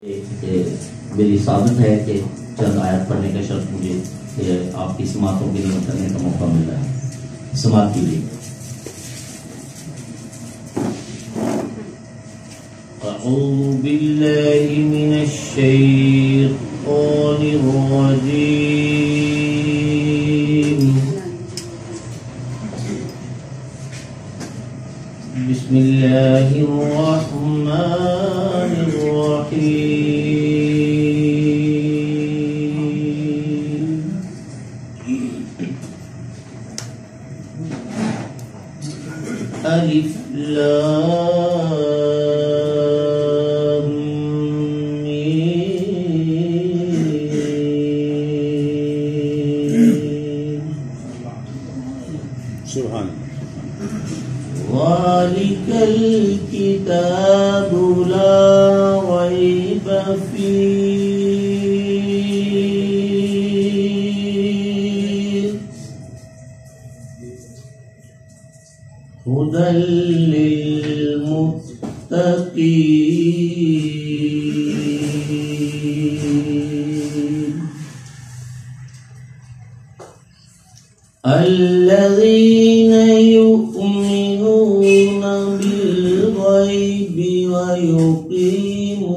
मेरी साबित है कि चंद आयत पढ़ने का शर्त मुझे आपकी समातों के लिए करने का मौका मिल रहा है। समात के लिए अऊज़ु बिल्लाहि मिनश शैतानिर रजीम बिस्मिल्लाहिर रहमानिर रहीम अलिफ लाम मीम सुभान ज़ालिकल किताबु ला रैब फीह हुदल लिल मुत्तक़ीन अल्लज़ीना युमिनूना बिल गैबि व युक़ीमूना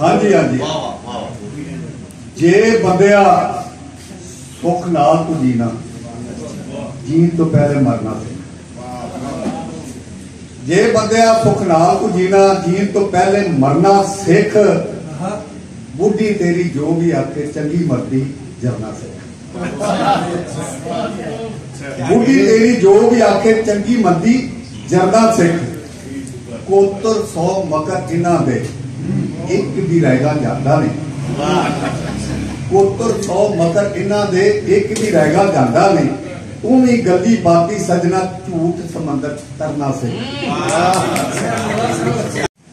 हाँ जी जे बंदिया सुख नाल तो जीना जीन तो पहले मरना से जे बंदिया सुख नाल तो जीना जीन तो पहले मरना सिख बुढ़ी तेरी जो भी आके चंगी मरदी जरना सिख बुढ़ी तेरी जो भी आके चंगी मरदी जरना सिख कोतर 100 मकर जिन्ना दे एक भी रहेगा जाता नहीं कोतर 100 मकर इन्ना दे एक भी रहेगा जाता नहीं तू भी गली बाती सजना झूठ समंदर तरना से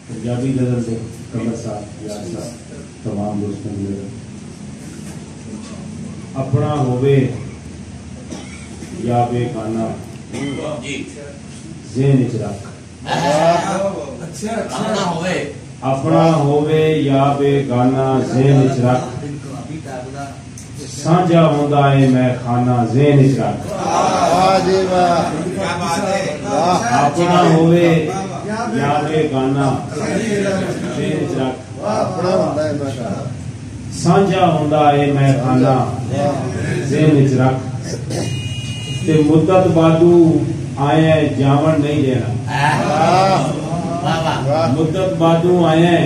पंजाबी गजल से कमर साहब यार साहब तमाम दोस्तों को अपना होवे या बेगाना ज़हन च रख अपना होवे या बेगाना ज़हन च रख साझा होंदा है मैं खाना ज़हन च रख अपना होवे या बेगाना ज़हन च रख साझा होंदा है मैं खाना ज़हन च रख ते मुद्दत बादू आए जावन नहीं देना मुद्दत बादू आए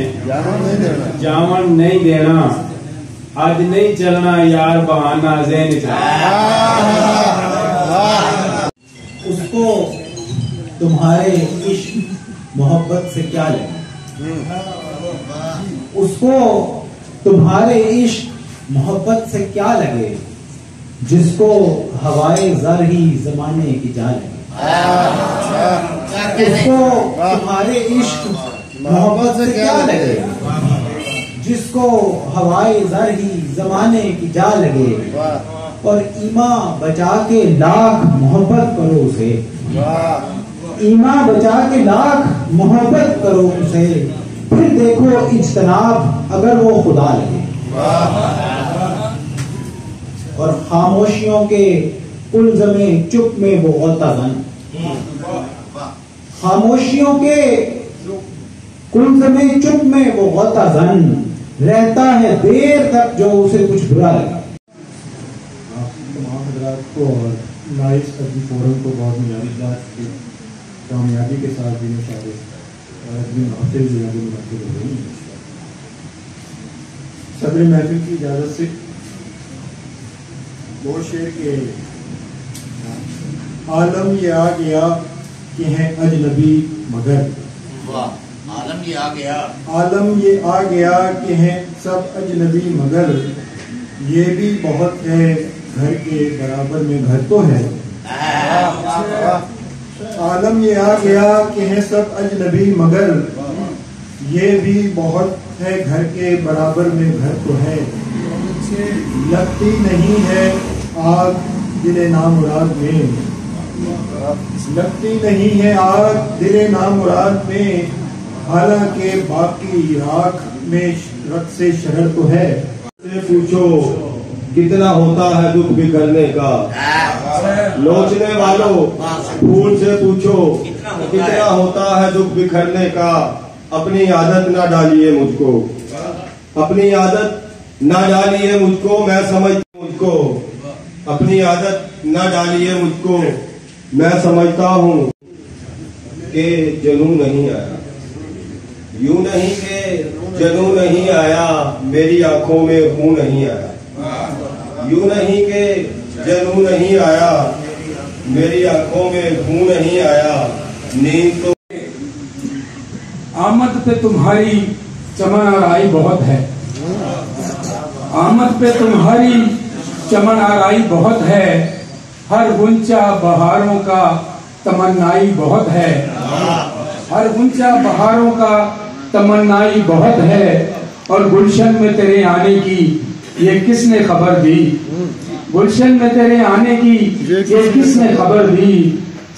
जावन नहीं देना आज नहीं चलना यार बहाना ज़हन च रख उसको तुम्हारे इश्क मोहब्बत से क्या लगे उसको तुम्हारे इश्क मोहब्बत से क्या लगे जिसको हवाए ज़र ही ज़माने की जा लगे उसको तुम्हारे इश्क मोहब्बत से क्या लगे जिसको हवाए ज़र ही ज़माने की जा लगे और ईमा बचा के लाख मोहब्बत करो उसे ईमा बचा के लाख मोहब्बत करो उसे फिर देखो इज्तनाब अगर वो खुदा लगे और खामोशियों के उल्ज़मे चुप में वो गौताज़न खामोशियों के कुल्ज़मे चुप में वो गौताज़न रहता है देर तक जो उसे कुछ बुरा लगे। तमाम हज़रात को और नाइस अरबी फोरम को बहुत मुबारकबाद की कामयाबी के साथ भी मुशाहिद सदर महफिल की इजाज़त से दो शेर के आलम ये आ गया कि हैं अजनबी मगर आलम ये आ गया कि हैं सब अजनबी मगर ये भी बहुत है घर के बराबर में घर तो है आलम ये आ गया कि हैं सब अजनबी मगर ये भी बहुत है घर के बराबर में घर तो है। लगती नहीं है आग दिले नामुराद में, लगती नहीं है आग दिले नामुराद में, हालांकि बाकी राख में रख से शहर तो है। पूछो कितना होता है दुख बिखरने का, लोचने वालों फूल से पूछो कितना होता है दुख बिखरने का। अपनी आदत ना डालिए मुझको, अपनी आदत ना डालिए मुझको, मैं समझता मुझको, अपनी आदत ना डालिए मुझको, मैं समझता हूँ कि जुनून नहीं आया। यूं नहीं कि जुनून नहीं आया, मेरी आंखों में खून नहीं आया। यूं नहीं कि जुनून नहीं आया, मेरी आंखों में खून नहीं आया। नींद तो आमद पे तुम्हारी चमन आराई बहुत है, आमद पे तुम्हारी चमन आराई बहुत है, हर गुंचा बहारों का तमन्नाई बहुत है, हर गुंचा बहारों का तमन्नाई बहुत है। और गुलशन में तेरे आने की ये किसने खबर दी, गुलशन में तेरे आने की ये किसने खबर दी,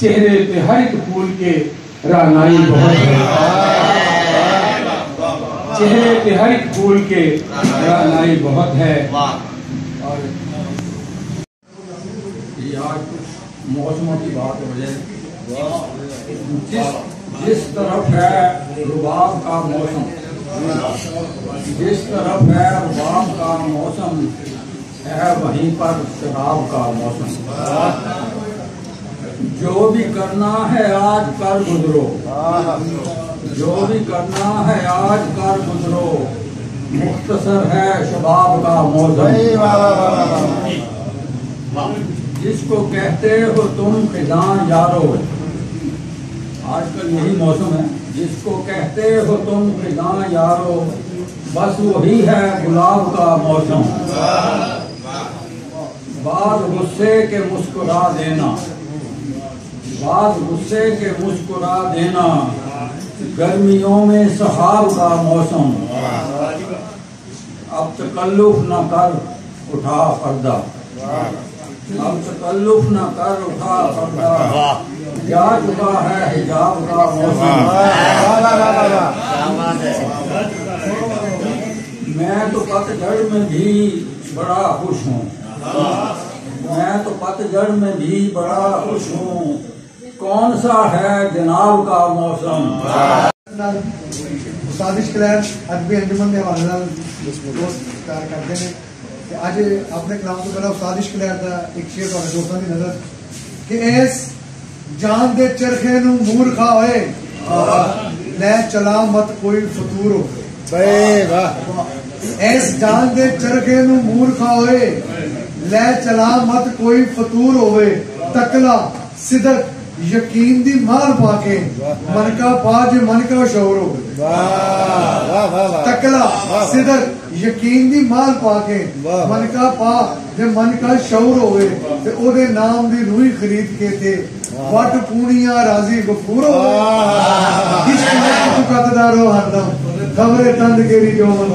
चेहरे पे हर एक फूल के रानाई बहुत है, चेहरे पे हर एक फूल के रानाई बहुत है। और ये आज कुछ मौसमों की बात हो जाए, जिस तरफ है रुबाब का मौसम, जिस तरफ है रुबाब का मौसम, है वहीं पर शराब का मौसम। जो भी करना है आज कर गुजरो, जो भी करना है आज कर गुजरो, मुख्तसर है शबाब का मौसम। जिसको कहते हो तुम खिजां यारो, आजकल यही मौसम है, जिसको कहते हो तुम खिजां यारो, बस वही है गुलाब का मौसम। बाद गुस्से के मुस्कुरा देना, बाद गुस्से के मुस्कुरा देना, गर्मियों में सहाब का मौसम। अब तकल्लुफ न कर उठा पर्दा, अब तकल्लुफ न कर उठा पर्दा, जा चुका है हिजाब का मौसम। मैं तो पतझड़ में भी बड़ा खुश हूँ, मैं तो पतझड़ में भी बड़ा खुश हूँ, कौन सा है जनाब का मौसम। साजिश क्लैर अदबी अंजुमन के हवाले नाल कार्य करते हैं कि आज अपने कलाम तो पहला साजिश क्लैर का एक शेर तो दोस्तों की नजर कि ऐस जान दे चरखे नू मूर्खा होए, ले चला मत कोई फतूर हो। ऐस जान दे चरखे नू मूर्खा होए, ले चला मत कोई फतूर होवे, तकला सिदक यकीन दी मार पाके, मन का पा जे मन का शौर हो। तकला सिदक यकीन दी मार पाके, मन का पा जे मन का शौर होवे, ते ओदे नाम दी रूही खरीद के थे वट पूनिया राजी गफूर हो। इश्क में तू कतदारो हरदम, खबरे तंद केरी जो मन।